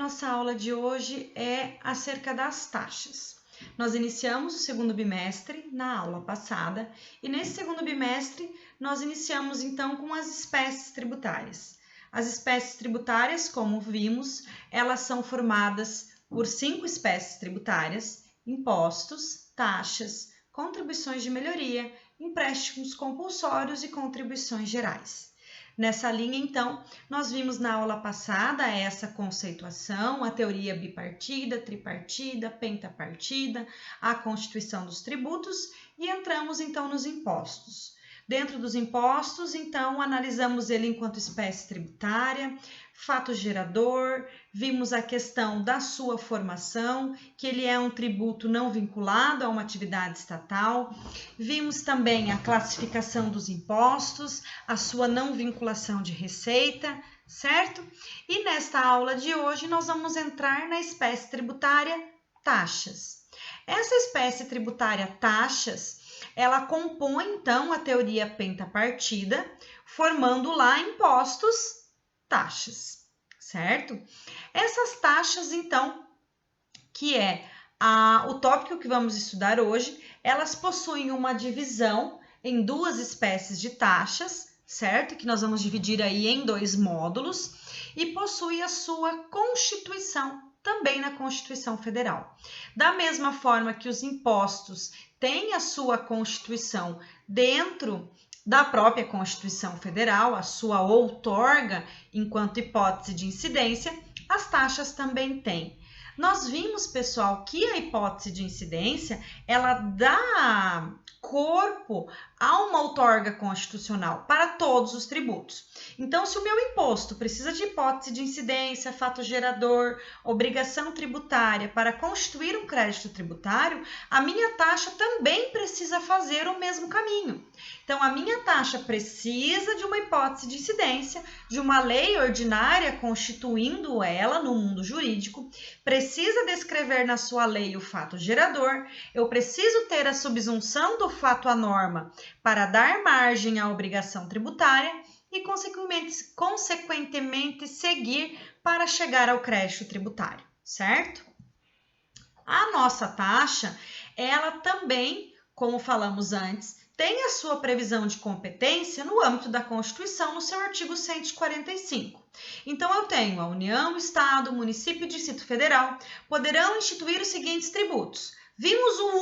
Nossa aula de hoje é acerca das taxas. Nós iniciamos o segundo bimestre na aula passada e nesse segundo bimestre nós iniciamos então com as espécies tributárias. As espécies tributárias, como vimos, elas são formadas por 5 espécies tributárias: impostos, taxas, contribuições de melhoria, empréstimos compulsórios e contribuições gerais. Nessa linha, então, nós vimos na aula passada essa conceituação, a teoria bipartida, tripartida, pentapartida, a constituição dos tributos e entramos, então, nos impostos. Dentro dos impostos, então, analisamos ele enquanto espécie tributária, fato gerador, vimos a questão da sua formação, que ele é um tributo não vinculado a uma atividade estatal, vimos também a classificação dos impostos, a sua não vinculação de receita, certo? E nesta aula de hoje nós vamos entrar na espécie tributária taxas. Essa espécie tributária taxas, ela compõe então a teoria pentapartida, formando lá impostos, taxas, certo? Essas taxas, então, que é o tópico que vamos estudar hoje, elas possuem uma divisão em 2 espécies de taxas, certo? Que nós vamos dividir aí em 2 módulos e possui a sua constituição, também na Constituição Federal. Da mesma forma que os impostos têm a sua constituição dentro da própria Constituição Federal, a sua outorga enquanto hipótese de incidência, as taxas também têm. Nós vimos, pessoal, que a hipótese de incidência, ela dá corpo a uma outorga constitucional para todos os tributos. Então, se o meu imposto precisa de hipótese de incidência, fato gerador, obrigação tributária para constituir um crédito tributário, a minha taxa também precisa fazer o mesmo caminho. Então, a minha taxa precisa de uma hipótese de incidência, de uma lei ordinária constituindo ela no mundo jurídico, precisa descrever na sua lei o fato gerador, eu preciso ter a subsunção do fato à norma para dar margem à obrigação tributária e, consequentemente, seguir para chegar ao crédito tributário, certo? A nossa taxa, ela também, como falamos antes, tem a sua previsão de competência no âmbito da Constituição, no seu artigo 145. Então, eu tenho a União, Estado, Município e Distrito Federal poderão instituir os seguintes tributos. Vimos o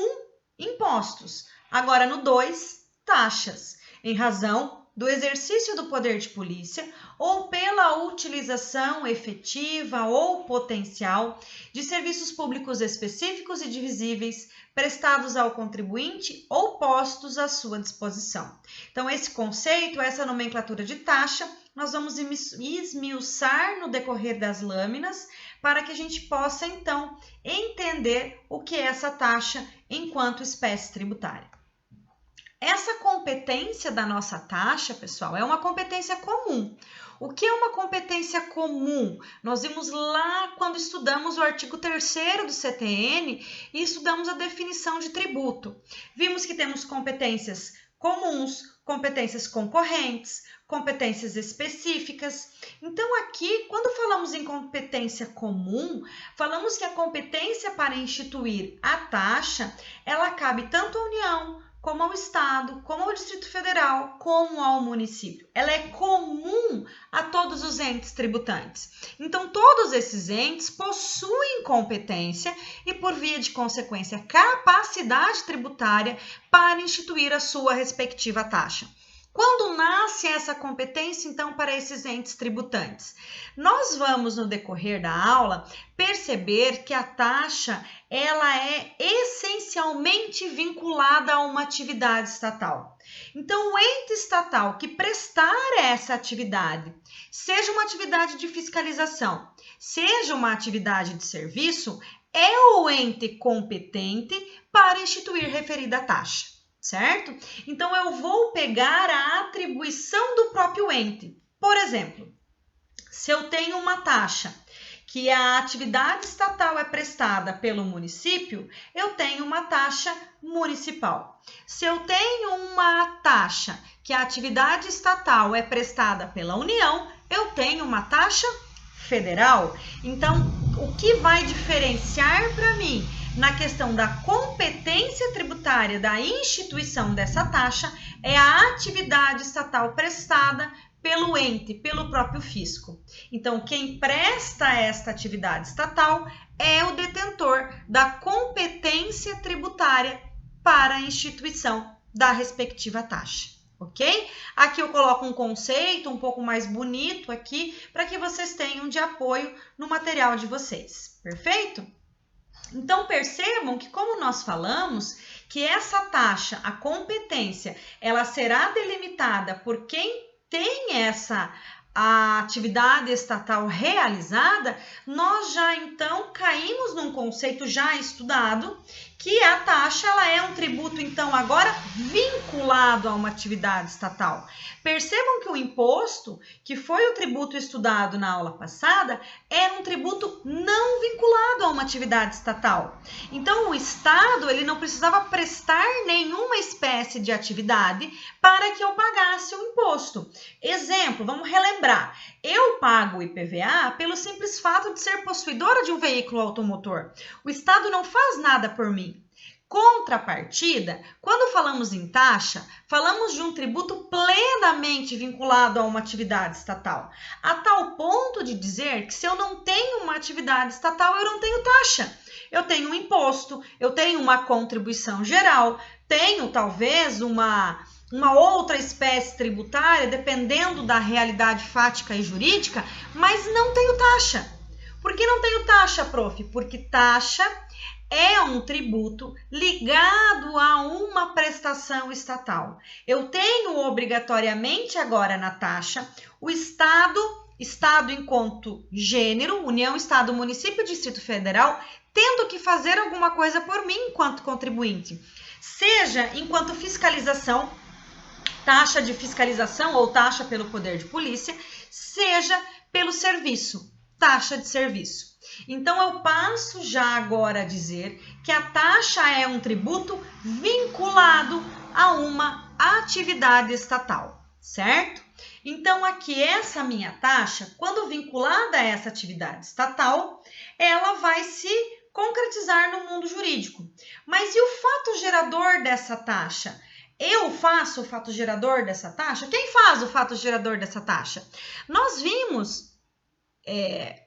1, impostos. Agora, no 2, taxas, em razão do exercício do poder de polícia ou pela utilização efetiva ou potencial de serviços públicos específicos e divisíveis prestados ao contribuinte ou postos à sua disposição. Então, esse conceito, essa nomenclatura de taxa, nós vamos esmiuçar no decorrer das lâminas para que a gente possa, então, entender o que é essa taxa enquanto espécie tributária. Essa competência da nossa taxa, pessoal, é uma competência comum. O que é uma competência comum? Nós vimos lá quando estudamos o artigo 3º do CTN e estudamos a definição de tributo. Vimos que temos competências comuns, competências concorrentes, competências específicas. Então, aqui, quando falamos em competência comum, falamos que a competência para instituir a taxa, ela cabe tanto à União, como ao Estado, como ao Distrito Federal, como ao município. Ela é comum a todos os entes tributantes. Então, todos esses entes possuem competência e, por via de consequência, capacidade tributária para instituir a sua respectiva taxa. Quando nasce essa competência, então, para esses entes tributantes? Nós vamos, no decorrer da aula, perceber que a taxa, ela é essencialmente vinculada a uma atividade estatal. Então, o ente estatal que prestar essa atividade, seja uma atividade de fiscalização, seja uma atividade de serviço, é o ente competente para instituir referida taxa. Certo? Então, eu vou pegar a atribuição do próprio ente. Por exemplo, se eu tenho uma taxa que a atividade estatal é prestada pelo município, eu tenho uma taxa municipal. Se eu tenho uma taxa que a atividade estatal é prestada pela União, eu tenho uma taxa federal, então o que vai diferenciar para mim na questão da competência tributária da instituição dessa taxa é a atividade estatal prestada pelo ente, pelo próprio fisco. Então, quem presta esta atividade estatal é o detentor da competência tributária para a instituição da respectiva taxa, ok? Aqui eu coloco um conceito um pouco mais bonito aqui para que vocês tenham de apoio no material de vocês, perfeito? Então, percebam que, como nós falamos, que essa taxa, a competência, ela será delimitada por quem tem a atividade estatal realizada, nós já então caímos num conceito já estudado, que a taxa ela é um tributo, então, agora vinculado a uma atividade estatal. Percebam que o imposto, que foi o tributo estudado na aula passada, era um tributo não vinculado a uma atividade estatal. Então, o Estado ele não precisava prestar nenhuma espécie de atividade para que eu pagasse o imposto. Exemplo, vamos relembrar. Eu pago o IPVA pelo simples fato de ser possuidora de um veículo automotor. O Estado não faz nada por mim. Contrapartida, quando falamos em taxa, falamos de um tributo plenamente vinculado a uma atividade estatal, a tal ponto de dizer que se eu não tenho uma atividade estatal, eu não tenho taxa. Eu tenho um imposto, eu tenho uma contribuição geral, tenho talvez uma outra espécie tributária, dependendo da realidade fática e jurídica, mas não tenho taxa. Por que não tenho taxa, prof? Porque taxa é um tributo ligado a uma prestação estatal. Eu tenho obrigatoriamente agora na taxa o Estado enquanto gênero, União, Estado, Município, Distrito Federal, tendo que fazer alguma coisa por mim enquanto contribuinte. Seja enquanto fiscalização, taxa de fiscalização ou taxa pelo poder de polícia, seja pelo serviço, taxa de serviço. Então, eu passo já agora a dizer que a taxa é um tributo vinculado a uma atividade estatal, certo? Então, aqui essa minha taxa, quando vinculada a essa atividade estatal, ela vai se concretizar no mundo jurídico. Mas e o fato gerador dessa taxa? Eu faço o fato gerador dessa taxa? Quem faz o fato gerador dessa taxa? Nós vimos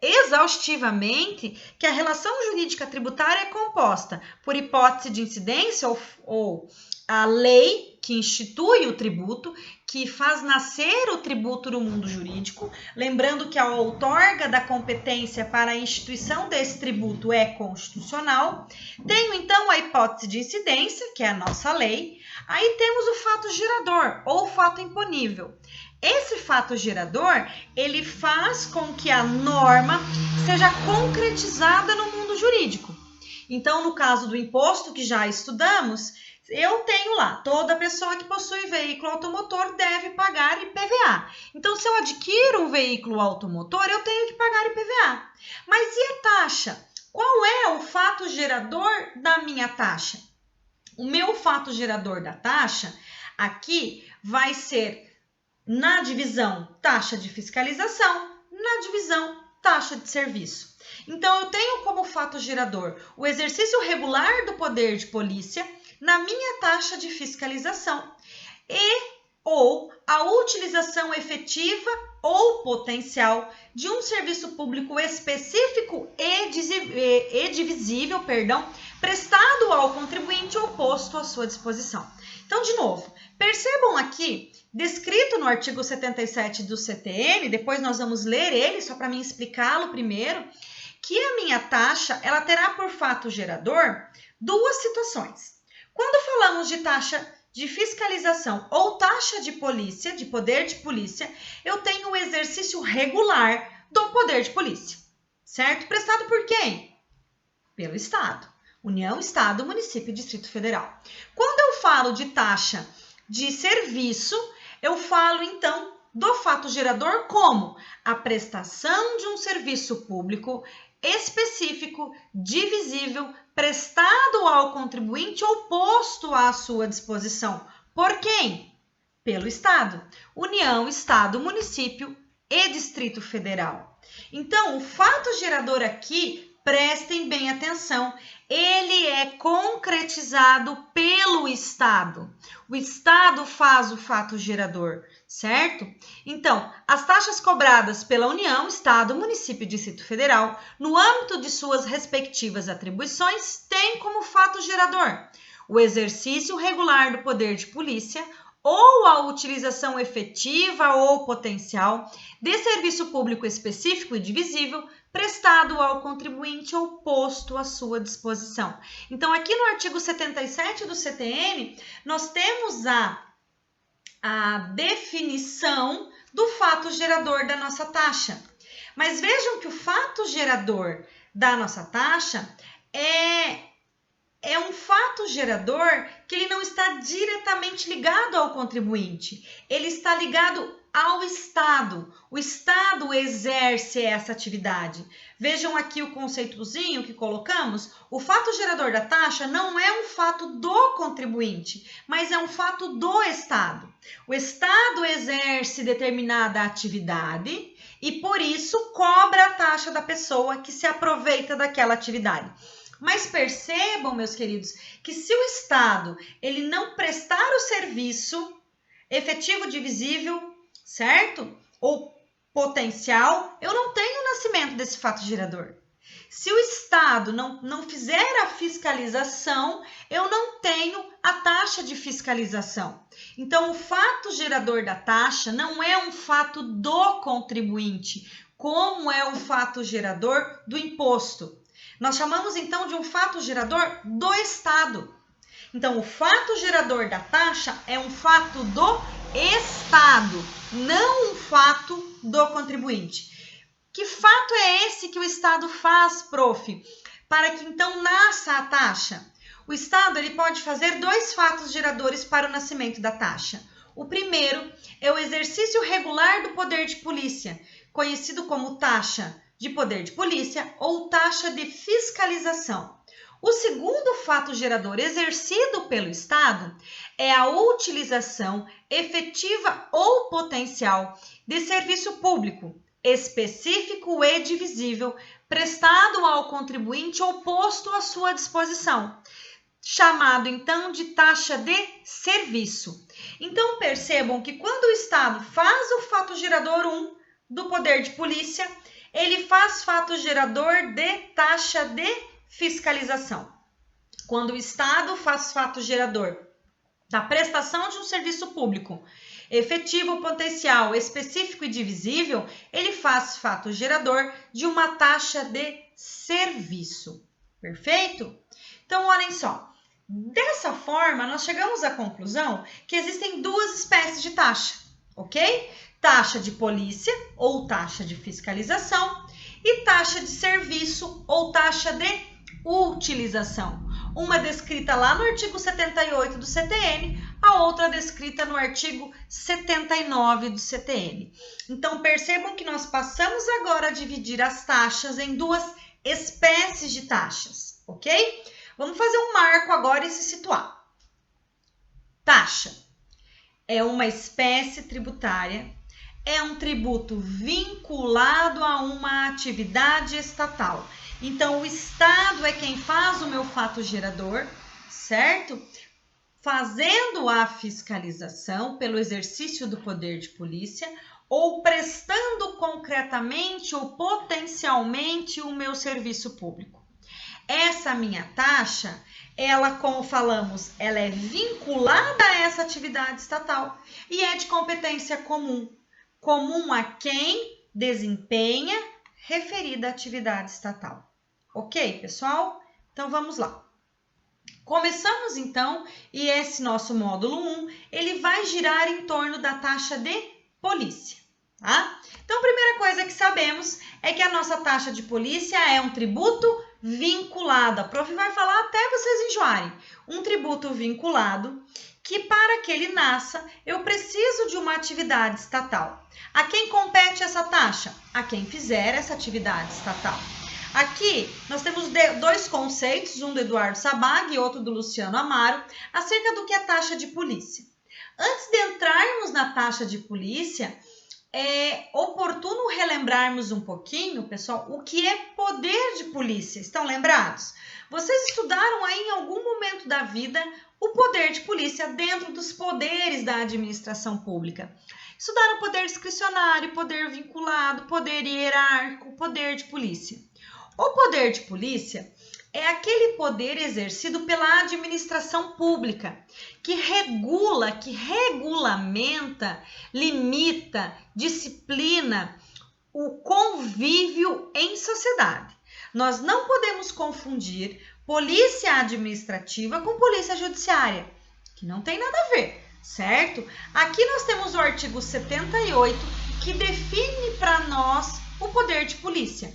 exaustivamente que a relação jurídica tributária é composta por hipótese de incidência ou a lei que institui o tributo, que faz nascer o tributo no mundo jurídico, lembrando que a outorga da competência para a instituição desse tributo é constitucional. Tenho então a hipótese de incidência, que é a nossa lei. Aí temos o fato gerador ou fato imponível. Esse fato gerador, ele faz com que a norma seja concretizada no mundo jurídico. Então, no caso do imposto que já estudamos, eu tenho lá, toda pessoa que possui veículo automotor deve pagar IPVA. Então, se eu adquiro um veículo automotor, eu tenho que pagar IPVA. Mas e a taxa? Qual é o fato gerador da minha taxa? O meu fato gerador da taxa aqui vai ser na divisão taxa de fiscalização, na divisão taxa de serviço. Então, eu tenho como fato gerador o exercício regular do poder de polícia na minha taxa de fiscalização ou a utilização efetiva ou potencial de um serviço público específico e divisível, prestado ao contribuinte ou posto à sua disposição. Então, de novo, percebam aqui, descrito no artigo 77 do CTN, depois nós vamos ler ele, só para mim explicá-lo primeiro, que a minha taxa, ela terá por fato gerador duas situações. Quando falamos de taxa de fiscalização ou taxa de polícia, de poder de polícia, eu tenho o exercício regular do poder de polícia, certo? Prestado por quem? Pelo Estado. União, Estado, Município e Distrito Federal. Quando eu falo de taxa de serviço, eu falo então do fato gerador como a prestação de um serviço público específico, divisível, prestado ao contribuinte ou posto à sua disposição. Por quem? Pelo Estado. União, Estado, Município e Distrito Federal. Então, o fato gerador aqui, prestem bem atenção, ele é concretizado pelo Estado. O Estado faz o fato gerador, certo? Então, as taxas cobradas pela União, Estado, Município e Distrito Federal, no âmbito de suas respectivas atribuições, têm como fato gerador o exercício regular do poder de polícia ou a utilização efetiva ou potencial de serviço público específico e divisível prestado ao contribuinte ou posto à sua disposição. Então, aqui no artigo 77 do CTN, nós temos a definição do fato gerador da nossa taxa. Mas vejam que o fato gerador da nossa taxa é um fato gerador que ele não está diretamente ligado ao contribuinte, ele está ligado ao Estado. O Estado exerce essa atividade. Vejam aqui o conceitozinho que colocamos. O fato gerador da taxa não é um fato do contribuinte, mas é um fato do Estado. O Estado exerce determinada atividade e, por isso, cobra a taxa da pessoa que se aproveita daquela atividade. Mas percebam, meus queridos, que se o Estado ele não prestar o serviço efetivo divisível, certo? Ou potencial, eu não tenho o nascimento desse fato gerador. Se o Estado não fizer a fiscalização, eu não tenho a taxa de fiscalização. Então, o fato gerador da taxa não é um fato do contribuinte, como é o fato gerador do imposto. Nós chamamos, então, de um fato gerador do Estado. Então, o fato gerador da taxa é um fato do Estado, não um fato do contribuinte. Que fato é esse que o Estado faz, prof? Para que, então, nasça a taxa? O Estado ele pode fazer dois fatos geradores para o nascimento da taxa. O primeiro é o exercício regular do poder de polícia, conhecido como taxa de poder de polícia ou taxa de fiscalização. O segundo fato gerador exercido pelo Estado é a utilização efetiva ou potencial de serviço público, específico e divisível, prestado ao contribuinte ou posto à sua disposição, chamado então de taxa de serviço. Então percebam que quando o Estado faz o fato gerador 1 do poder de polícia, ele faz fato gerador de taxa de fiscalização. Quando o Estado faz fato gerador da prestação de um serviço público efetivo, potencial, específico e divisível, ele faz fato gerador de uma taxa de serviço. Perfeito? Então, olhem só. Dessa forma, nós chegamos à conclusão que existem duas espécies de taxa, ok? Taxa de polícia ou taxa de fiscalização e taxa de serviço ou taxa de utilização. Uma descrita lá no artigo 78 do CTN, a outra descrita no artigo 79 do CTN. Então, percebam que nós passamos agora a dividir as taxas em duas espécies de taxas, ok? Vamos fazer um marco agora e se situar. Taxa é uma espécie tributária, é um tributo vinculado a uma atividade estatal. Então, o Estado é quem faz o meu fato gerador, certo? Fazendo a fiscalização pelo exercício do poder de polícia ou prestando concretamente ou potencialmente o meu serviço público. Essa minha taxa, ela, como falamos, ela é vinculada a essa atividade estatal e é de competência comum. Comum a quem desempenha referida atividade estatal. Ok, pessoal? Então, vamos lá. Começamos, então, e esse nosso módulo 1, ele vai girar em torno da taxa de polícia, tá? Então, a primeira coisa que sabemos é que a nossa taxa de polícia é um tributo vinculado. A prof vai falar até vocês enjoarem. Um tributo vinculado que, para que ele nasça, eu preciso de uma atividade estatal. A quem compete essa taxa? A quem fizer essa atividade estatal. Aqui, nós temos dois conceitos, um do Eduardo Sabag e outro do Luciano Amaro, acerca do que é taxa de polícia. Antes de entrarmos na taxa de polícia, é oportuno relembrarmos um pouquinho, pessoal, o que é poder de polícia. Estão lembrados? Vocês estudaram aí em algum momento da vida o poder de polícia dentro dos poderes da administração pública. Estudaram poder discricionário, poder vinculado, poder hierárquico, poder de polícia. O poder de polícia é aquele poder exercido pela administração pública, que regula, que regulamenta, limita, disciplina o convívio em sociedade. Nós não podemos confundir polícia administrativa com polícia judiciária, que não tem nada a ver, certo? Aqui nós temos o artigo 78, que define para nós o poder de polícia.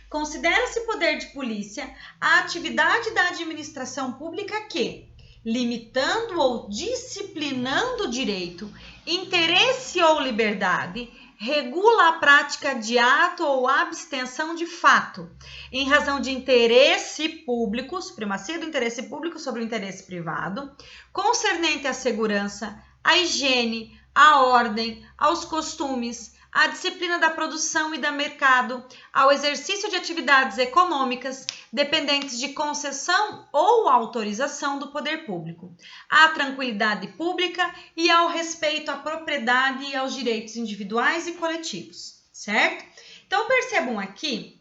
Considera-se poder de polícia a atividade da administração pública que, limitando ou disciplinando o direito, interesse ou liberdade, regula a prática de ato ou abstenção de fato, em razão de interesse público, supremacia do interesse público sobre o interesse privado, concernente à segurança, à higiene, à ordem, aos costumes, à disciplina da produção e do mercado, ao exercício de atividades econômicas dependentes de concessão ou autorização do poder público, à tranquilidade pública e ao respeito à propriedade e aos direitos individuais e coletivos, certo? Então percebam aqui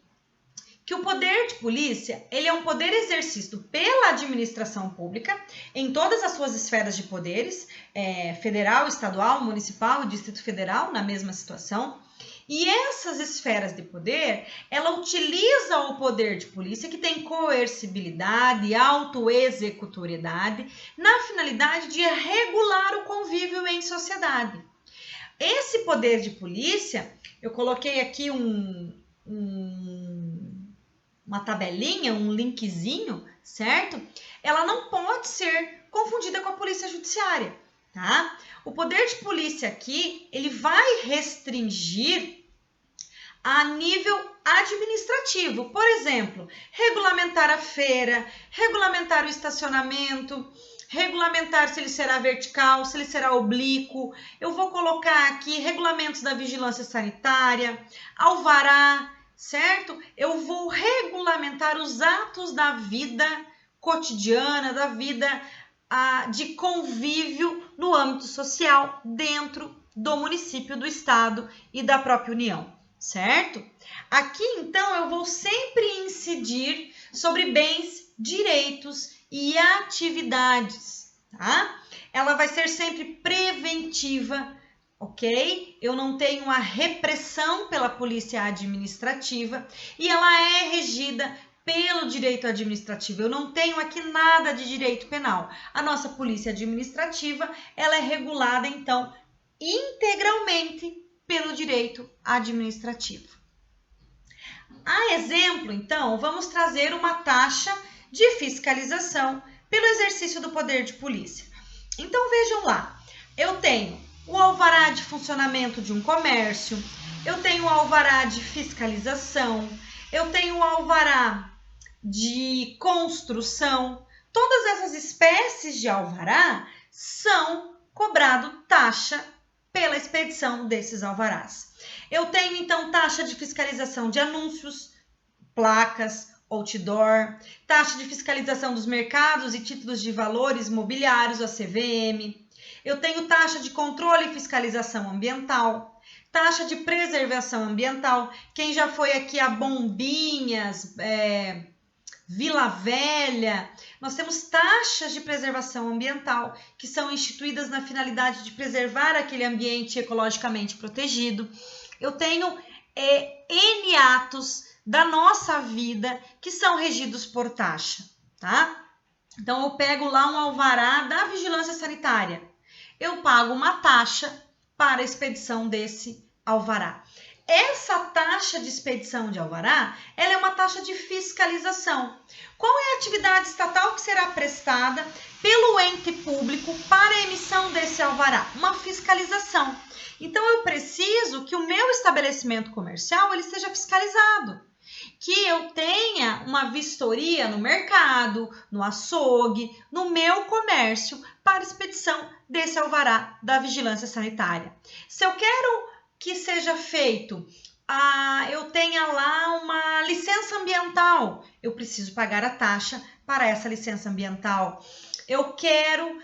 que o poder de polícia, ele é um poder exercido pela administração pública em todas as suas esferas de poderes, federal, estadual, municipal e Distrito Federal, na mesma situação. E essas esferas de poder, ela utiliza o poder de polícia, que tem coercibilidade, autoexecutoriedade, na finalidade de regular o convívio em sociedade. Esse poder de polícia, eu coloquei aqui uma tabelinha, um linkzinho, certo? Ela não pode ser confundida com a polícia judiciária, tá? O poder de polícia aqui, ele vai restringir a nível administrativo. Por exemplo, regulamentar a feira, regulamentar o estacionamento, regulamentar se ele será vertical, se ele será oblíquo. Eu vou colocar aqui regulamentos da vigilância sanitária, alvará, certo? Eu vou regulamentar os atos da vida cotidiana, da vida de convívio no âmbito social dentro do município, do estado e da própria União, certo? Aqui, então, eu vou sempre incidir sobre bens, direitos e atividades, tá? Ela vai ser sempre preventiva, ok? Eu não tenho a repressão pela polícia administrativa e ela é regida pelo direito administrativo. Eu não tenho aqui nada de direito penal. A nossa polícia administrativa, ela é regulada, então, integralmente pelo direito administrativo. A exemplo, então, vamos trazer uma taxa de fiscalização pelo exercício do poder de polícia. Então, vejam lá, eu tenho o alvará de funcionamento de um comércio, eu tenho o alvará de fiscalização, eu tenho o alvará de construção. Todas essas espécies de alvará são cobrado taxa pela expedição desses alvarás. Eu tenho, então, taxa de fiscalização de anúncios, placas, outdoor, taxa de fiscalização dos mercados e títulos de valores mobiliários, a CVM. Eu tenho taxa de controle e fiscalização ambiental, taxa de preservação ambiental. Quem já foi aqui a Bombinhas, Vila Velha, nós temos taxas de preservação ambiental que são instituídas na finalidade de preservar aquele ambiente ecologicamente protegido. Eu tenho N atos da nossa vida que são regidos por taxa, tá? Então, eu pego lá um alvará da vigilância sanitária. Eu pago uma taxa para a expedição desse alvará. Essa taxa de expedição de alvará, ela é uma taxa de fiscalização. Qual é a atividade estatal que será prestada pelo ente público para a emissão desse alvará? Uma fiscalização. Então, eu preciso que o meu estabelecimento comercial ele seja fiscalizado, que eu tenha uma vistoria no mercado, no açougue, no meu comércio para expedição desse alvará da vigilância sanitária. Se eu quero que seja feito, eu tenha lá uma licença ambiental, eu preciso pagar a taxa para essa licença ambiental. Eu quero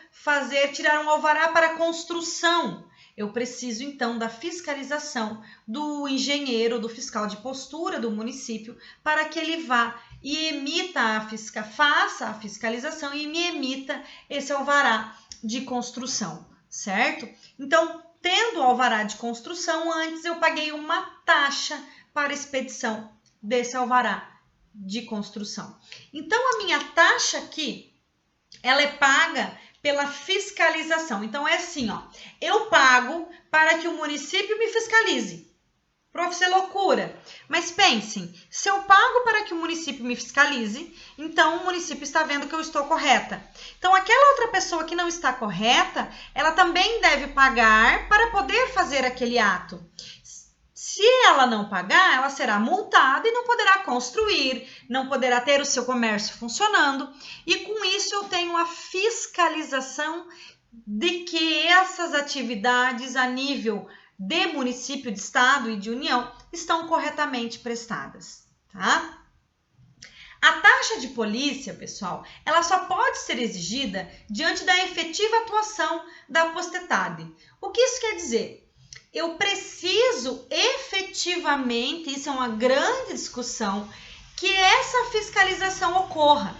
tirar um alvará para construção. Eu preciso, então, da fiscalização do engenheiro, do fiscal de postura do município, para que ele vá e faça a fiscalização e me emita esse alvará de construção, certo? Então, tendo o alvará de construção, antes eu paguei uma taxa para a expedição desse alvará de construção. Então, a minha taxa aqui, ela é paga pela fiscalização. Então, é assim, ó, eu pago para que o município me fiscalize. Prof, isso é loucura. Mas pensem, se eu pago para que o município me fiscalize, então o município está vendo que eu estou correta. Então, aquela outra pessoa que não está correta, ela também deve pagar para poder fazer aquele ato. Se ela não pagar, ela será multada e não poderá construir, não poderá ter o seu comércio funcionando. E com isso eu tenho a fiscalização de que essas atividades a nível de município, de estado e de união estão corretamente prestadas, tá? A taxa de polícia, pessoal, ela só pode ser exigida diante da efetiva atuação da potestade. O que isso quer dizer? Eu preciso efetivamente, isso é uma grande discussão, que essa fiscalização ocorra.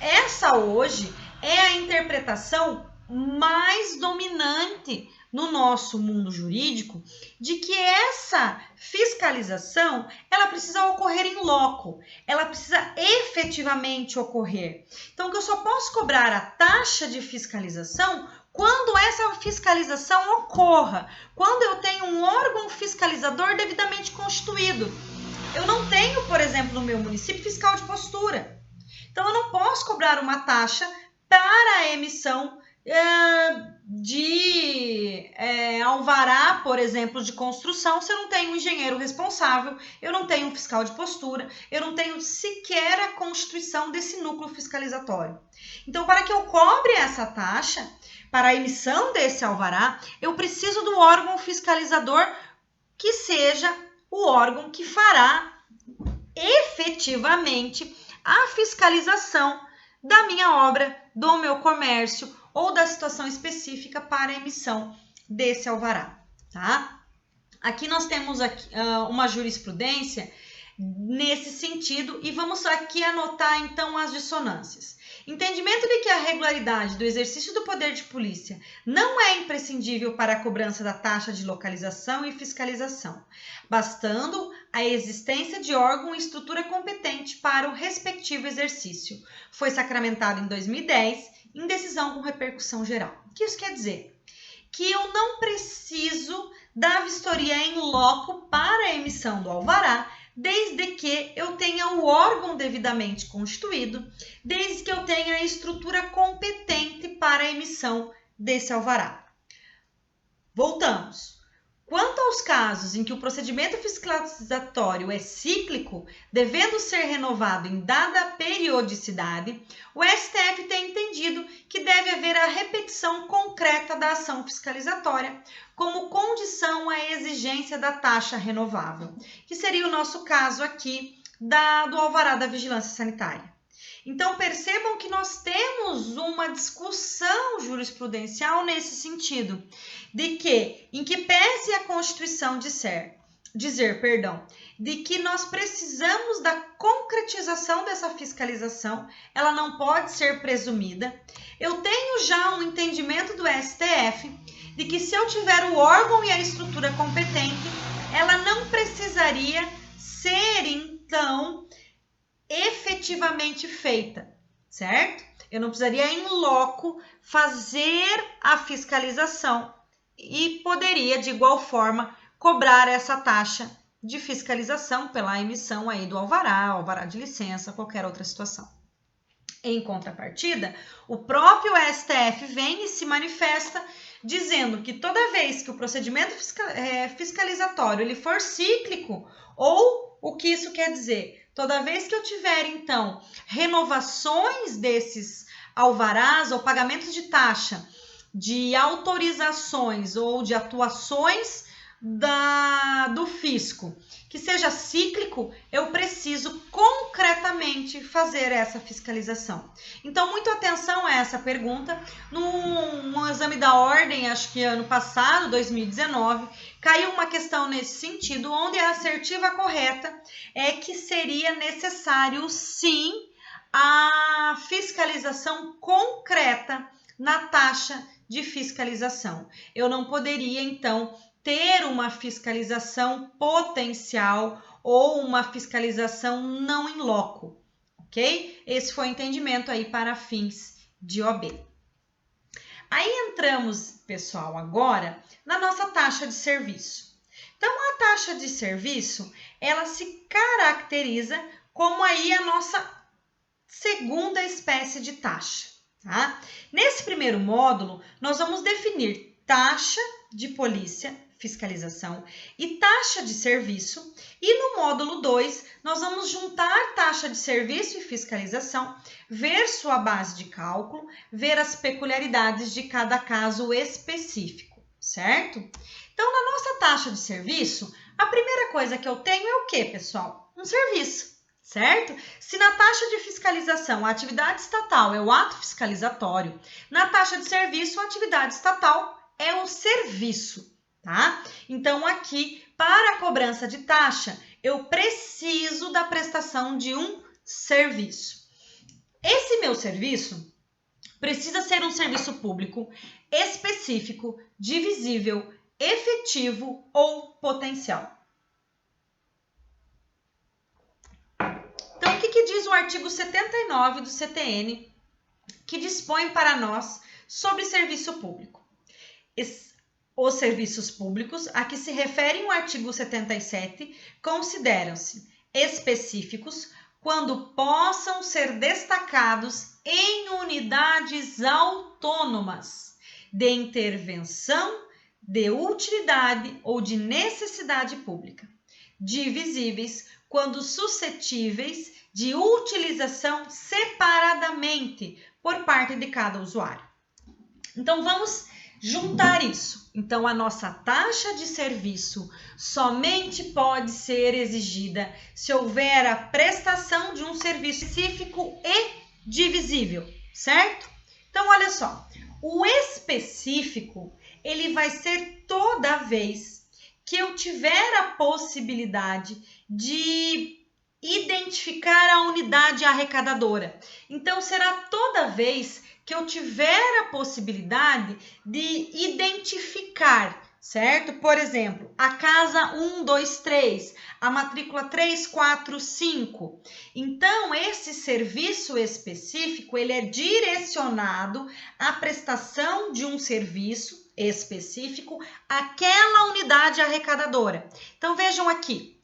Essa hoje é a interpretação mais dominante no nosso mundo jurídico, de que essa fiscalização, ela precisa ocorrer em loco, ela precisa efetivamente ocorrer. Então, que eu só posso cobrar a taxa de fiscalização quando essa fiscalização ocorra, quando eu tenho um órgão fiscalizador devidamente constituído. Eu não tenho, por exemplo, no meu município, fiscal de postura. Então, eu não posso cobrar uma taxa para a emissão de alvará, por exemplo, de construção, se eu não tenho um engenheiro responsável, eu não tenho um fiscal de postura, eu não tenho sequer a constituição desse núcleo fiscalizatório. Então, para que eu cobre essa taxa, para a emissão desse alvará, eu preciso do órgão fiscalizador que seja o órgão que fará efetivamente a fiscalização da minha obra, do meu comércio ou da situação específica para a emissão desse alvará, tá? Aqui nós temos uma jurisprudência nesse sentido e vamos aqui anotar então as dissonâncias. Entendimento de que a regularidade do exercício do poder de polícia não é imprescindível para a cobrança da taxa de localização e fiscalização, bastando a existência de órgão e estrutura competente para o respectivo exercício. Foi sacramentado em 2010 em decisão com repercussão geral. O que isso quer dizer? Que eu não preciso da vistoria em loco para a emissão do alvará, desde que eu tenha o órgão devidamente constituído, desde que eu tenha a estrutura competente para a emissão desse alvará. Voltamos. Quanto aos casos em que o procedimento fiscalizatório é cíclico, devendo ser renovado em dada periodicidade, o STF tem entendido que deve haver a repetição concreta da ação fiscalizatória como condição à exigência da taxa renovável, que seria o nosso caso aqui do alvará da vigilância sanitária. Então, percebam que nós temos uma discussão jurisprudencial nesse sentido, de que, em que pese a Constituição dizer, de que nós precisamos da concretização dessa fiscalização, ela não pode ser presumida. Eu tenho já um entendimento do STF de que se eu tiver o órgão e a estrutura competente, ela não precisaria ser, então, efetivamente feita, certo? Eu não precisaria em loco fazer a fiscalização e poderia, de igual forma, cobrar essa taxa de fiscalização pela emissão aí do alvará de licença, qualquer outra situação. Em contrapartida, o próprio STF vem e se manifesta dizendo que toda vez que o procedimento fiscalizatório ele for cíclico, ou o que isso quer dizer? Toda vez que eu tiver, então, renovações desses alvarás ou pagamentos de taxa, de autorizações ou de atuações do fisco que seja cíclico, eu preciso concretamente fazer essa fiscalização. Então, muita atenção a essa pergunta. No exame da ordem, acho que ano passado, 2019, caiu uma questão nesse sentido, onde a assertiva correta é que seria necessário, sim, a fiscalização concreta na taxa de fiscalização. Eu não poderia, então, ter uma fiscalização potencial ou uma fiscalização não in loco, ok? Esse foi o entendimento aí para fins de OAB. Aí entramos, pessoal, agora na nossa taxa de serviço. Então, a taxa de serviço, ela se caracteriza como aí a nossa segunda espécie de taxa, tá? Nesse primeiro módulo, nós vamos definir taxa de polícia, fiscalização e taxa de serviço, e no módulo 2 nós vamos juntar taxa de serviço e fiscalização, ver sua base de cálculo, ver as peculiaridades de cada caso específico, certo? Então, na nossa taxa de serviço, a primeira coisa que eu tenho é o quê, pessoal? Um serviço, certo? Se na taxa de fiscalização a atividade estatal é o ato fiscalizatório, na taxa de serviço a atividade estatal é o serviço. Tá? Então, aqui, para a cobrança de taxa, eu preciso da prestação de um serviço. Esse meu serviço precisa ser um serviço público específico, divisível, efetivo ou potencial. Então, o que diz o artigo 79 do CTN, que dispõe para nós sobre serviço público? Os serviços públicos a que se refere o artigo 77 consideram-se específicos quando possam ser destacados em unidades autônomas de intervenção, de utilidade ou de necessidade pública, divisíveis quando suscetíveis de utilização separadamente por parte de cada usuário. Então, vamos juntar isso. Então, a nossa taxa de serviço somente pode ser exigida se houver a prestação de um serviço específico e divisível, certo? Então, olha só, o específico, ele vai ser toda vez que eu tiver a possibilidade de identificar a unidade arrecadadora. Então, será toda vez que eu tiver a possibilidade de identificar, certo? Por exemplo, a casa 123, a matrícula 345. Então, esse serviço específico, ele é direcionado à prestação de um serviço específico àquela unidade arrecadadora. Então, vejam aqui.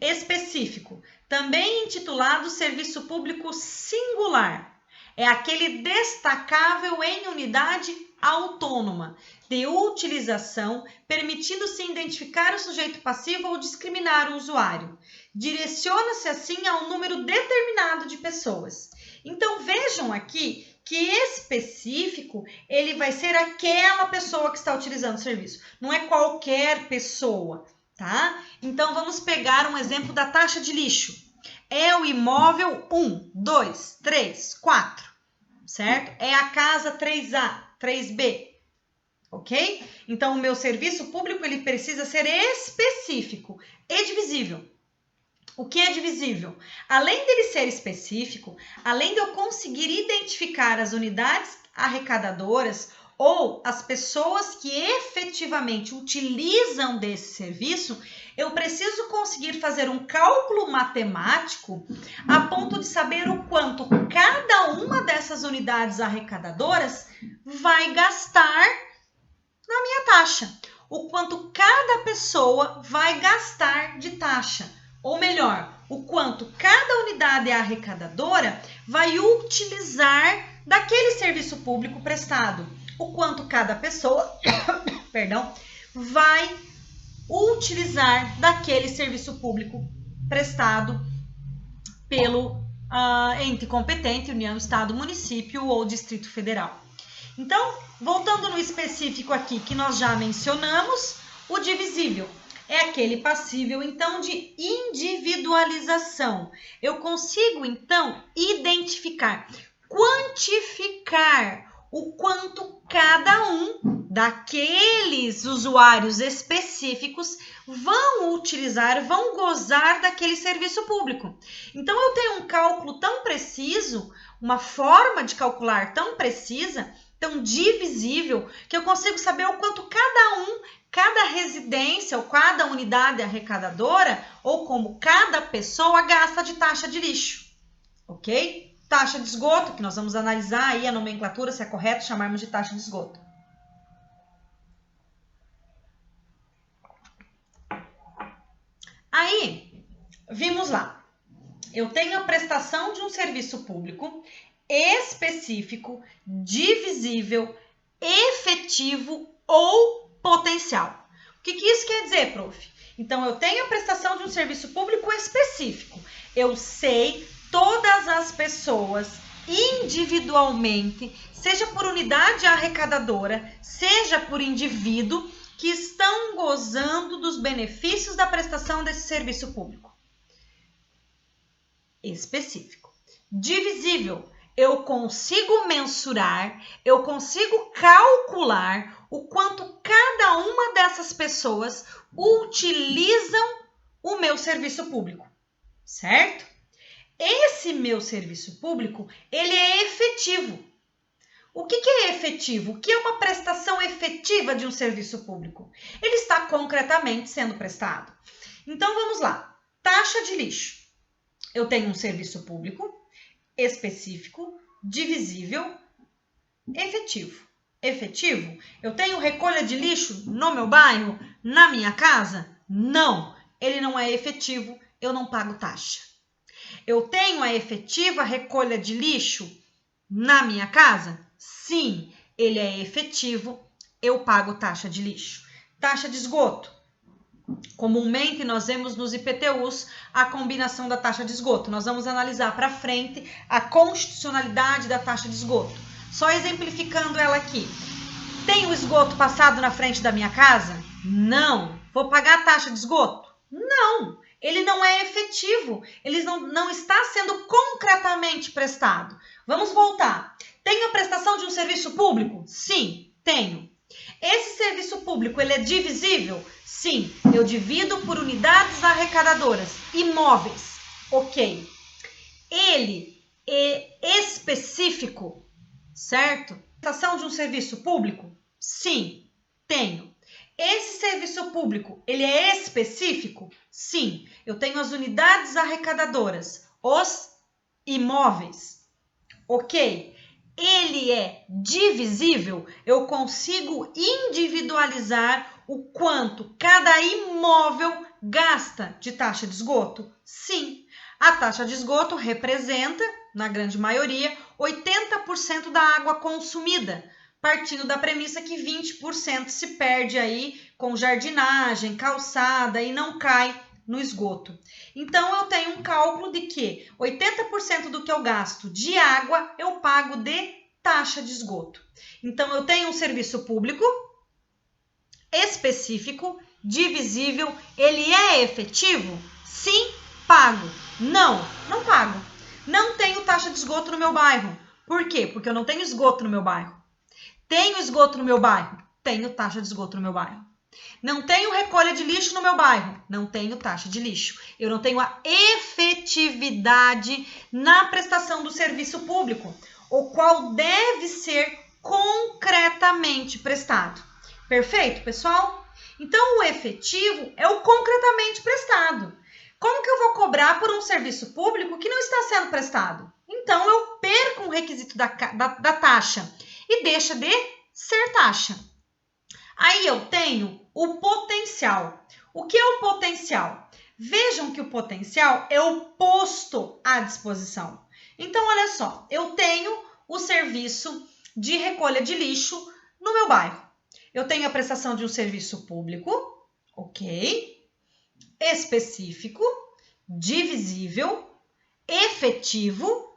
Específico, também intitulado serviço público singular, é aquele destacável em unidade autônoma de utilização, permitindo-se identificar o sujeito passivo ou discriminar o usuário. Direciona-se assim a um número determinado de pessoas. Então, vejam aqui que específico, ele vai ser aquela pessoa que está utilizando o serviço, não é qualquer pessoa. Tá? Então, vamos pegar um exemplo da taxa de lixo. É o imóvel 1, 2, 3, 4, certo? É a casa 3A, 3B, ok? Então, o meu serviço público, ele precisa ser específico e divisível. O que é divisível? Além dele ser específico, além de eu conseguir identificar as unidades arrecadadoras ou as pessoas que efetivamente utilizam desse serviço, eu preciso conseguir fazer um cálculo matemático a ponto de saber o quanto cada uma dessas unidades arrecadadoras vai gastar na minha taxa, o quanto cada pessoa vai gastar de taxa, ou melhor, o quanto cada unidade arrecadadora vai utilizar daquele serviço público prestado. O quanto cada pessoa vai utilizar daquele serviço público prestado pelo ente competente, União, Estado, Município ou Distrito Federal. Então, voltando no específico aqui que nós já mencionamos, o divisível é aquele passível, então, de individualização. Eu consigo, então, identificar, quantificar o quanto cada um daqueles usuários específicos vão utilizar, vão gozar daquele serviço público. Então, eu tenho um cálculo tão preciso, uma forma de calcular tão precisa, tão divisível, que eu consigo saber o quanto cada residência ou cada unidade arrecadadora, ou como cada pessoa gasta de taxa de lixo, ok? Taxa de esgoto, que nós vamos analisar aí a nomenclatura, se é correto chamarmos de taxa de esgoto. Aí, vimos lá. Eu tenho a prestação de um serviço público específico, divisível, efetivo ou potencial. O que isso quer dizer, prof? Então, eu tenho a prestação de um serviço público específico. Eu sei todas as pessoas individualmente, seja por unidade arrecadadora, seja por indivíduo, que estão gozando dos benefícios da prestação desse serviço público específico. Divisível, eu consigo mensurar, eu consigo calcular o quanto cada uma dessas pessoas utilizam o meu serviço público, certo? Esse meu serviço público, ele é efetivo. O que é efetivo? O que é uma prestação efetiva de um serviço público? Ele está concretamente sendo prestado. Então, vamos lá. Taxa de lixo. Eu tenho um serviço público específico, divisível, efetivo. Efetivo? Eu tenho recolha de lixo no meu bairro, na minha casa? Não, ele não é efetivo, eu não pago taxa. Eu tenho a efetiva recolha de lixo na minha casa? Sim, ele é efetivo, eu pago taxa de lixo. Taxa de esgoto. Comumente nós vemos nos IPTUs a combinação da taxa de esgoto. Nós vamos analisar para frente a constitucionalidade da taxa de esgoto. Só exemplificando ela aqui. Tem o esgoto passado na frente da minha casa? Não. Vou pagar a taxa de esgoto? Não. Ele não é efetivo. Ele não está sendo concretamente prestado. Vamos voltar. Tenho a prestação de um serviço público? Sim, tenho. Esse serviço público, ele é divisível? Sim, eu divido por unidades arrecadadoras, imóveis, ok. Ele é específico, certo? Prestação de um serviço público? Sim, tenho. Esse serviço público, ele é específico? Sim, eu tenho as unidades arrecadadoras, os imóveis, ok. Ele é divisível, eu consigo individualizar o quanto cada imóvel gasta de taxa de esgoto? Sim, a taxa de esgoto representa, na grande maioria, 80% da água consumida, partindo da premissa que 20% se perde aí com jardinagem, calçada e não cai no esgoto. Então, eu tenho um cálculo de que 80% do que eu gasto de água, eu pago de taxa de esgoto. Então, eu tenho um serviço público específico, divisível, ele é efetivo? Sim, pago. Não, não pago. Não tenho taxa de esgoto no meu bairro. Por quê? Porque eu não tenho esgoto no meu bairro. Tenho esgoto no meu bairro? Tenho taxa de esgoto no meu bairro. Não tenho recolha de lixo no meu bairro? Não tenho taxa de lixo. Eu não tenho a efetividade na prestação do serviço público, o qual deve ser concretamente prestado. Perfeito, pessoal? Então, o efetivo é o concretamente prestado. Como que eu vou cobrar por um serviço público que não está sendo prestado? Então, eu perco um requisito da taxa e deixa de ser taxa. Aí eu tenho o potencial. O que é o potencial? Vejam que o potencial é o posto à disposição. Então, olha só, eu tenho o serviço de recolha de lixo no meu bairro. Eu tenho a prestação de um serviço público, ok, específico, divisível, efetivo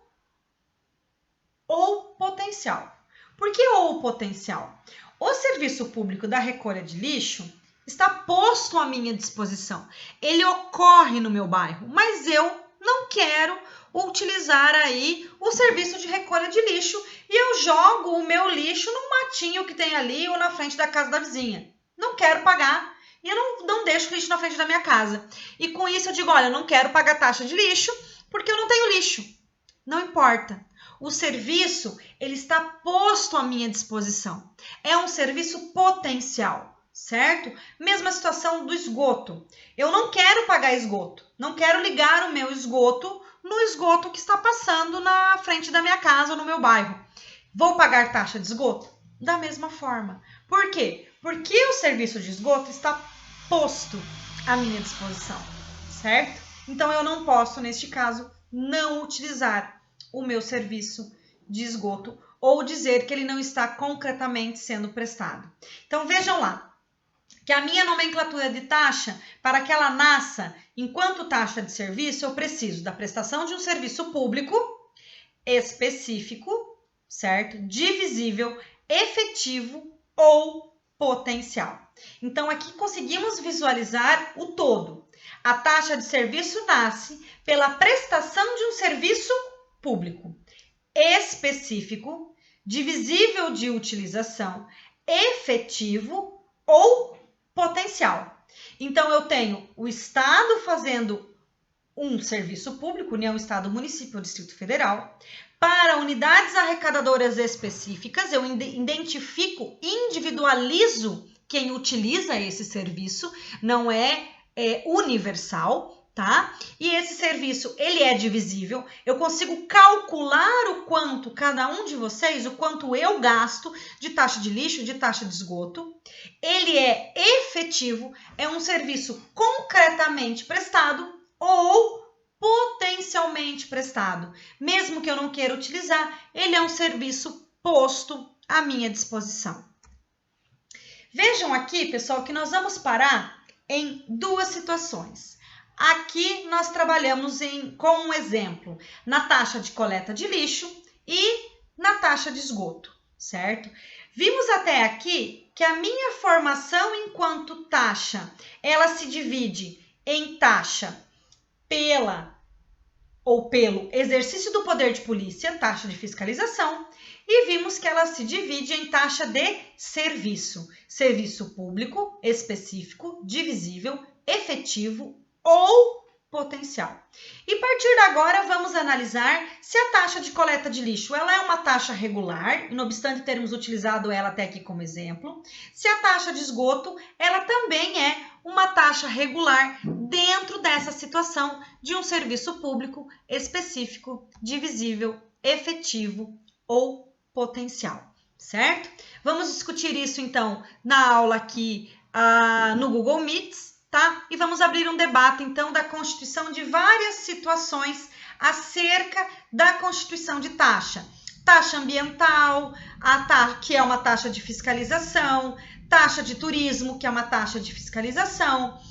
ou potencial. Por que ou potencial? O serviço público da recolha de lixo está posto à minha disposição. Ele ocorre no meu bairro, mas eu não quero utilizar aí o serviço de recolha de lixo e eu jogo o meu lixo no matinho que tem ali ou na frente da casa da vizinha. Não quero pagar e eu não deixo lixo na frente da minha casa. E com isso eu digo, olha, eu não quero pagar taxa de lixo porque eu não tenho lixo. Não importa. O serviço, ele está posto à minha disposição. É um serviço potencial, certo? Mesma situação do esgoto. Eu não quero pagar esgoto. Não quero ligar o meu esgoto no esgoto que está passando na frente da minha casa ou no meu bairro. Vou pagar taxa de esgoto? Da mesma forma. Por quê? Porque o serviço de esgoto está posto à minha disposição, certo? Então, eu não posso, neste caso, não utilizar o meu serviço de esgoto ou dizer que ele não está concretamente sendo prestado. Então, vejam lá, que a minha nomenclatura de taxa, para que ela nasça enquanto taxa de serviço, eu preciso da prestação de um serviço público específico, certo? Divisível, efetivo ou potencial. Então, aqui conseguimos visualizar o todo. A taxa de serviço nasce pela prestação de um serviço público específico, divisível de utilização, efetivo ou potencial. Então, eu tenho o Estado fazendo um serviço público, União, Estado, Município ou Distrito Federal. Para unidades arrecadadoras específicas, eu identifico, individualizo quem utiliza esse serviço, não é universal, tá? E esse serviço, ele é divisível, eu consigo calcular o quanto cada um de vocês, o quanto eu gasto de taxa de lixo, de taxa de esgoto. Ele é efetivo, é um serviço concretamente prestado ou potencialmente prestado. Mesmo que eu não queira utilizar, ele é um serviço posto à minha disposição. Vejam aqui, pessoal, que nós vamos parar em duas situações. Aqui nós trabalhamos com um exemplo na taxa de coleta de lixo e na taxa de esgoto, certo? Vimos até aqui que a minha formação enquanto taxa, ela se divide em taxa pelo exercício do poder de polícia, taxa de fiscalização, e vimos que ela se divide em taxa de serviço, serviço público, específico, divisível, efetivo ou potencial. E a partir de agora vamos analisar se a taxa de coleta de lixo ela é uma taxa regular, não obstante termos utilizado ela até aqui como exemplo, se a taxa de esgoto ela também é uma taxa regular dentro dessa situação de um serviço público específico, divisível, efetivo ou potencial, certo? Vamos discutir isso então na aula aqui no Google Meets, tá? E vamos abrir um debate então da constituição de várias situações acerca da constituição de taxa. Taxa ambiental, que é uma taxa de fiscalização, taxa de turismo, que é uma taxa de fiscalização,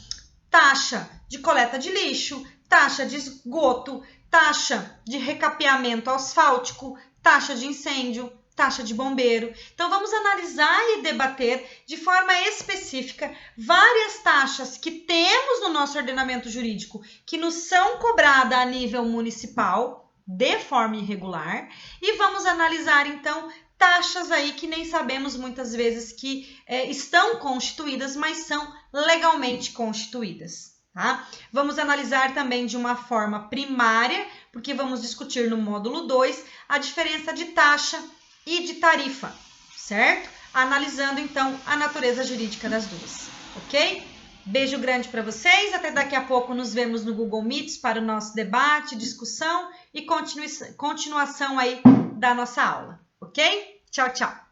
taxa de coleta de lixo, taxa de esgoto, taxa de recapeamento asfáltico, taxa de incêndio, taxa de bombeiro. Então, vamos analisar e debater de forma específica várias taxas que temos no nosso ordenamento jurídico que nos são cobradas a nível municipal de forma irregular e vamos analisar, então, taxas aí que nem sabemos muitas vezes que estão constituídas, mas são legalmente constituídas. Tá? Vamos analisar também de uma forma primária, porque vamos discutir no módulo 2 a diferença de taxa e de tarifa, certo? Analisando, então, a natureza jurídica das duas, ok? Beijo grande para vocês, até daqui a pouco nos vemos no Google Meets para o nosso debate, discussão e continuação aí da nossa aula, ok? Tchau, tchau!